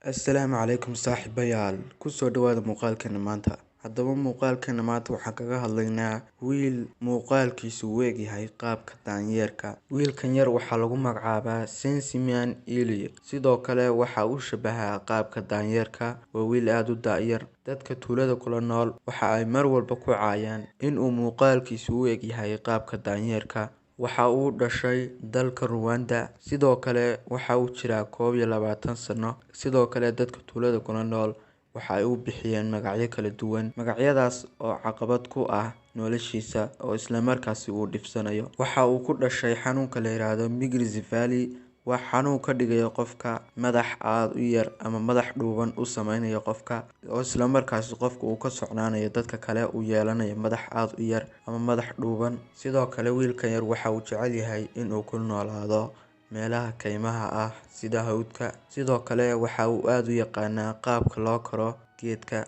Assalaamu calaykum saaxiibayaal, kusoo dhawaada muuqaalkeena maanta. Haddaba muuqaalkeena maanta waxaan kaga hadlaynaa wiil muuqaalkiisu u eg yahay qaabka daanyeerka. Wiilkan yar waxaa lagu magacaabaa Sentimian Elliot. Sidoo kale waxa uu shabahaa qaabka daanyeerka. Waa wiil aad u da'yar. Dadka tuulada kula nool waxa ay mar walba ku caayaan in uu muuqaalkiisu u eg yahay qaabka daanyeerka. Waxa uu dhashay dalka Rwanda. Sidoo kale waxa uu jiraa 21 sano. Sidoo kale dadka tuulada kula nool waxa ay u bixiyeen magacyo kala duwan. Magacyadaas oo caqabad ku ah noloshiisa oo isla markaasi uu dhibsanayo. Waxa uu ku dhashay xanuunka la yiraahdo Migrizivali. Waa xanuun ka dhigaya qofka madax aad u yar ama madax dhuuban u sameynaya qofka oo isla markaasi qofka uu ka socnaanayo dadka kale uu yeelanayo madax aad u yar ama madax dhuuban. Sidoo kale wiilkan yar waxa uu jecel yahay in uu ku noolaado meelaha kaymaha ah sida hawdka. Sidoo kale waxa uu aad u yaqaanaa qaabka loo koro geedka,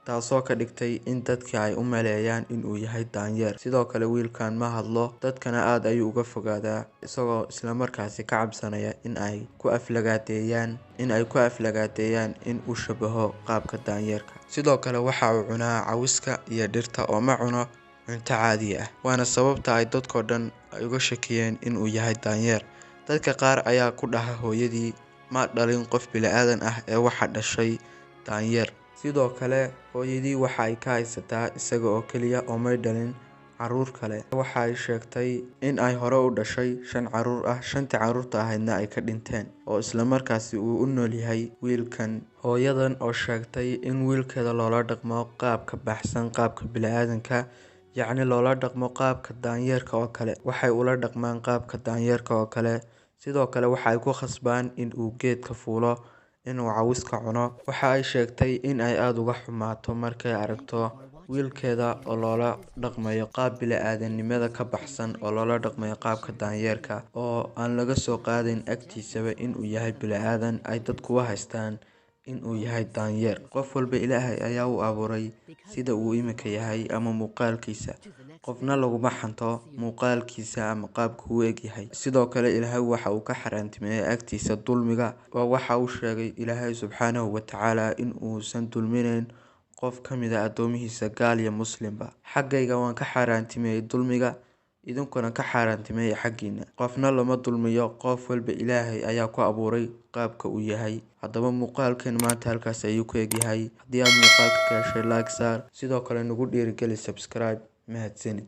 taasoo ka dhigtay in dadka ay u maleeyaan in uu yahay daanyeer. Sidoo kale wiilkan ma hadlo, dadkana aad ayuu uga fogaadaa isagoo isla markaasi ka cabsanaya in ay ku aflagaadeeyaan in uu shabaho qaabka daanyeerka. Sidoo kale waxa uu cunaa cawiska iyo dhirta oo ma cuno cunto caadi ah. Waana sababta ay dadkoo dhan ay uga shakiyeen in uu yahay daanyeer. Dadka qaar ayaa ku dhaha hooyadii ma dhalin qof bilaadan ah ee waxa dhashay daanyeer. Sidoo kale hooyadii waxa ay ka haysataa isaga oo kaliya oo may dhalin caruur kale. Waxa ay sheegtay in ay hore u dhashay 5 caruur ah, 5tii caruurta ahaydna ay ka dhinteen oo isla markaasi uu u nool yahay wiilkan. Hooyadan oo sheegtay in wiilkeeda loola dhaqmo qaab ka baxsan qaabka bilaadanka, yacni loola dhaqmo qaabka daanyeerka oo kale. Waxay ula dhaqmaan qaabka daanyeerka oo kale. Sidoo kale waxa ay ku khasbaan in uu geedka fuulo, in uu cawiska cuno. Waxa ay sheegtay in ay aad uga xumaato markay aragto wiilkeeda oo loola dhaqmayo qaab bilaadanimada ka baxsan oo loola dhaqmayo qaabka daanyeerka oo aan laga soo qaadin agtiisaba in uu yahay bilaadan. Ay dadku u haystaan in uu yahay daanyeer. Qof walba Ilaahay ayaa u abuuray sida uu imika yahay ama muuqaalkiisa. Qofna laguma xanto muuqaalkiisa ama qaabka uu eg yahay. Sidoo kale Ilaahay waxa uu ka xaaraantimeeyay agtiisa dulmiga. Waxa uu sheegay Ilaahay subxaanahu wa tacaala in uusan dulminayn qof ka mid ah addoomihiisa gaal iyo muslimba. Xaggayga waan ka xaaraantimeeyay dulmiga, idinkuna ka xaaraantimeeyay xaggiina. Qofna lama dulmiyo. Qof walba Ilaahay ayaa ku abuuray qaabka uu yahay. Haddaba muuqaalkeen maanta halkaas ayuu ku eg yahay. Haddii aad muuqaalka ka heshay like saar, sidoo kale nagu dhiirigeli subscribe. Mahadsanid.